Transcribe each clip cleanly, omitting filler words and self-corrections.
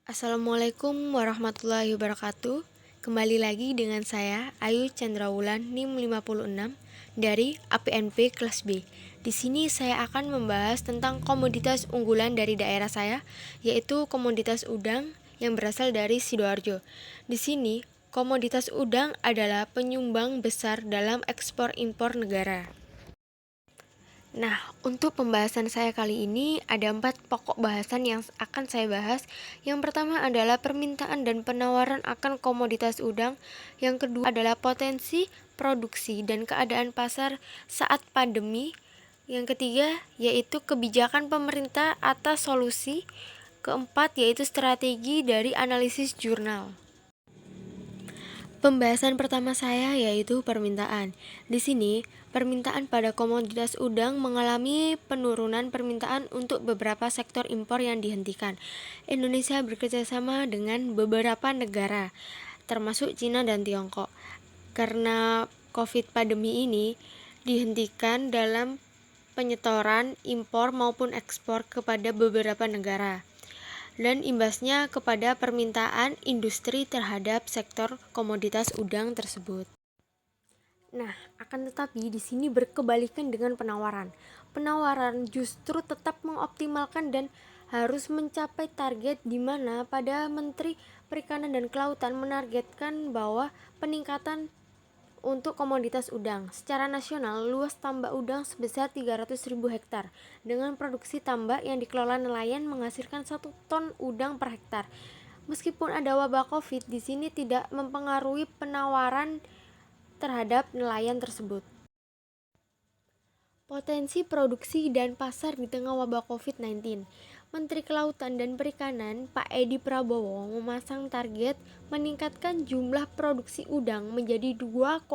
Assalamualaikum warahmatullahi wabarakatuh. Kembali lagi dengan saya Ayu Chandrawulan NIM 56 dari APNP kelas B. Di sini saya akan membahas tentang komoditas unggulan dari daerah saya, yaitu komoditas udang yang berasal dari Sidoarjo. Di sini, komoditas udang adalah penyumbang besar dalam ekspor impor negara. Nah, untuk pembahasan saya kali ini ada 4 pokok bahasan yang akan saya bahas. Yang pertama adalah permintaan dan penawaran akan komoditas udang. Yang kedua adalah potensi, produksi, dan keadaan pasar saat pandemi. Yang ketiga yaitu kebijakan pemerintah atas solusi. Keempat yaitu strategi dari analisis jurnal. Pembahasan pertama saya yaitu permintaan. Di sini, permintaan pada komoditas udang mengalami penurunan permintaan untuk beberapa sektor impor yang dihentikan. Indonesia bekerjasama dengan beberapa negara, termasuk Cina dan Tiongkok. Karena COVID pandemi ini dihentikan dalam penyetoran impor maupun ekspor kepada beberapa negara dan imbasnya kepada permintaan industri terhadap sektor komoditas udang tersebut. Nah, akan tetapi di sini berkebalikan dengan penawaran. Penawaran justru tetap mengoptimalkan dan harus mencapai target di mana pada Menteri Perikanan dan Kelautan menargetkan bahwa peningkatan untuk komoditas udang, secara nasional luas tambak udang sebesar 300.000 hektar dengan produksi tambak yang dikelola nelayan menghasilkan 1 ton udang per hektar. Meskipun ada wabah Covid, di sini tidak mempengaruhi penawaran terhadap nelayan tersebut. Potensi produksi dan pasar di tengah wabah COVID-19. Menteri Kelautan dan Perikanan Pak Edi Prabowo memasang target meningkatkan jumlah produksi udang menjadi 2,5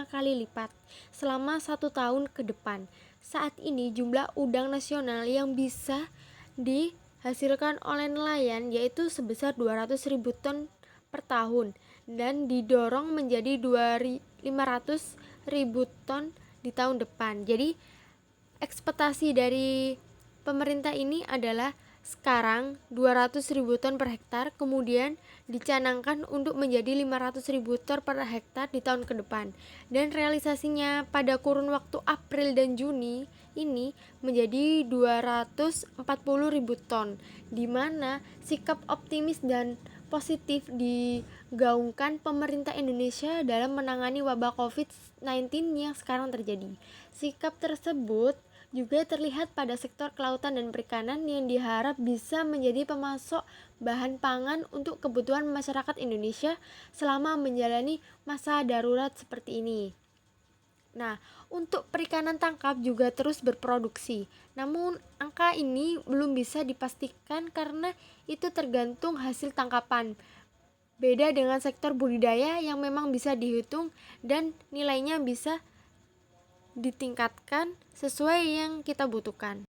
kali lipat selama 1 tahun ke depan. Saat ini jumlah udang nasional yang bisa dihasilkan oleh nelayan yaitu sebesar 200.000 ton per tahun dan didorong menjadi 500.000 ton di tahun depan. Jadi ekspektasi dari pemerintah ini adalah sekarang 200.000 ton per hektar, kemudian dicanangkan untuk menjadi 500.000 ton per hektar di tahun ke depan. Dan realisasinya pada kurun waktu April dan Juni ini menjadi 240.000 ton, di mana sikap optimis dan positif digaungkan pemerintah Indonesia dalam menangani wabah COVID-19 yang sekarang terjadi. Sikap tersebut juga terlihat pada sektor kelautan dan perikanan yang diharap bisa menjadi pemasok bahan pangan untuk kebutuhan masyarakat Indonesia selama menjalani masa darurat seperti ini. Nah, untuk perikanan tangkap juga terus berproduksi. Namun, angka ini belum bisa dipastikan karena itu tergantung hasil tangkapan. Beda dengan sektor budidaya yang memang bisa dihitung dan nilainya bisa ditingkatkan sesuai yang kita butuhkan.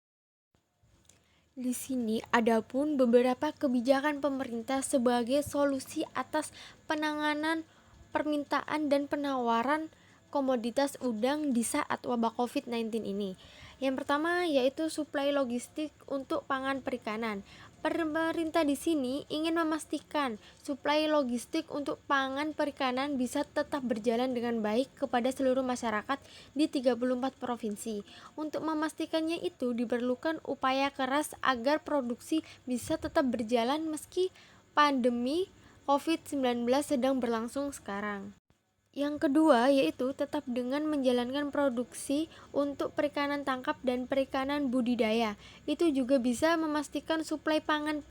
Di sini adapun beberapa kebijakan pemerintah sebagai solusi atas penanganan permintaan dan penawaran komoditas udang di saat wabah COVID-19 ini. Yang pertama yaitu suplai logistik untuk pangan perikanan. Pemerintah di sini ingin memastikan suplai logistik untuk pangan perikanan bisa tetap berjalan dengan baik kepada seluruh masyarakat di 34 provinsi. Untuk memastikannya itu diperlukan upaya keras agar produksi bisa tetap berjalan meski pandemi COVID-19 sedang berlangsung sekarang. Yang kedua yaitu tetap dengan menjalankan produksi untuk perikanan tangkap dan perikanan budidaya. Itu juga bisa memastikan suplai pangan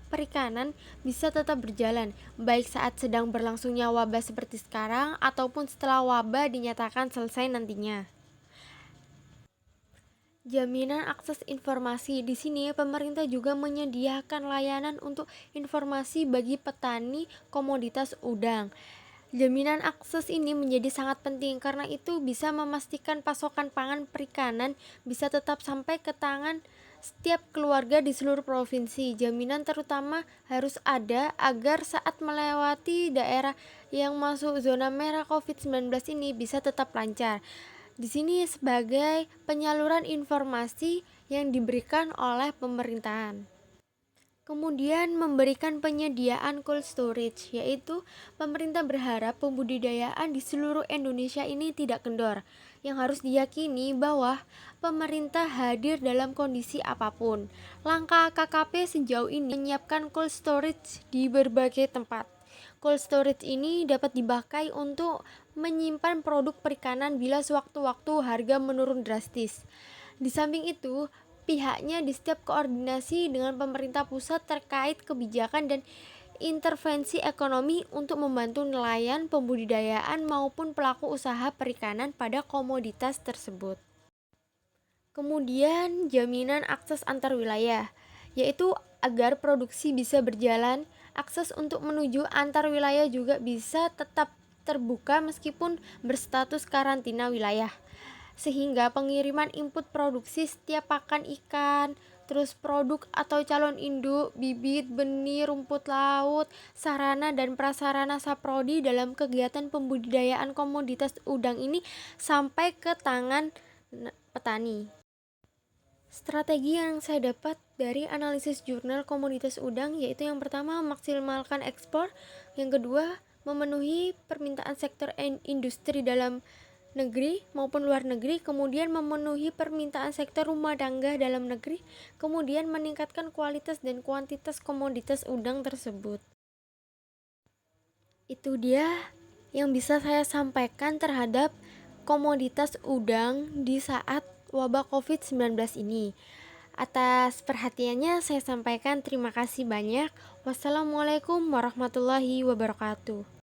perikanan bisa tetap berjalan, baik saat sedang berlangsungnya wabah seperti sekarang ataupun setelah wabah dinyatakan selesai nantinya. Jaminan akses informasi. Di sini pemerintah juga menyediakan layanan untuk informasi bagi petani komoditas udang. Jaminan akses ini menjadi sangat penting karena itu bisa memastikan pasokan pangan perikanan bisa tetap sampai ke tangan setiap keluarga di seluruh provinsi. Jaminan terutama harus ada agar saat melewati daerah yang masuk zona merah COVID-19 ini bisa tetap lancar. Di sini sebagai penyaluran informasi yang diberikan oleh pemerintahan. Kemudian memberikan penyediaan cold storage, yaitu pemerintah berharap pembudidayaan di seluruh Indonesia ini tidak kendor. Yang harus diyakini bahwa pemerintah hadir dalam kondisi apapun. Langkah KKP sejauh ini menyiapkan cold storage di berbagai tempat. Cold storage ini dapat dipakai untuk menyimpan produk perikanan bila sewaktu-waktu harga menurun drastis. Di samping itu, pihaknya di setiap koordinasi dengan pemerintah pusat terkait kebijakan dan intervensi ekonomi untuk membantu nelayan, pembudidayaan maupun pelaku usaha perikanan pada komoditas tersebut. Kemudian jaminan akses antar wilayah, yaitu agar produksi bisa berjalan, akses untuk menuju antar wilayah juga bisa tetap terbuka meskipun berstatus karantina wilayah, sehingga pengiriman input produksi setiap pakan ikan, terus produk atau calon induk, bibit, benih, rumput laut, sarana dan prasarana saprodi dalam kegiatan pembudidayaan komoditas udang ini sampai ke tangan petani. Strategi yang saya dapat dari analisis jurnal komoditas udang yaitu yang pertama maksimalkan ekspor, yang kedua memenuhi permintaan sektor industri dalam negeri maupun luar negeri, kemudian memenuhi permintaan sektor rumah tangga dalam negeri, kemudian meningkatkan kualitas dan kuantitas komoditas udang tersebut. Itu dia yang bisa saya sampaikan terhadap komoditas udang di saat wabah COVID-19 ini. Atas perhatiannya saya sampaikan terima kasih banyak. Wassalamualaikum warahmatullahi wabarakatuh.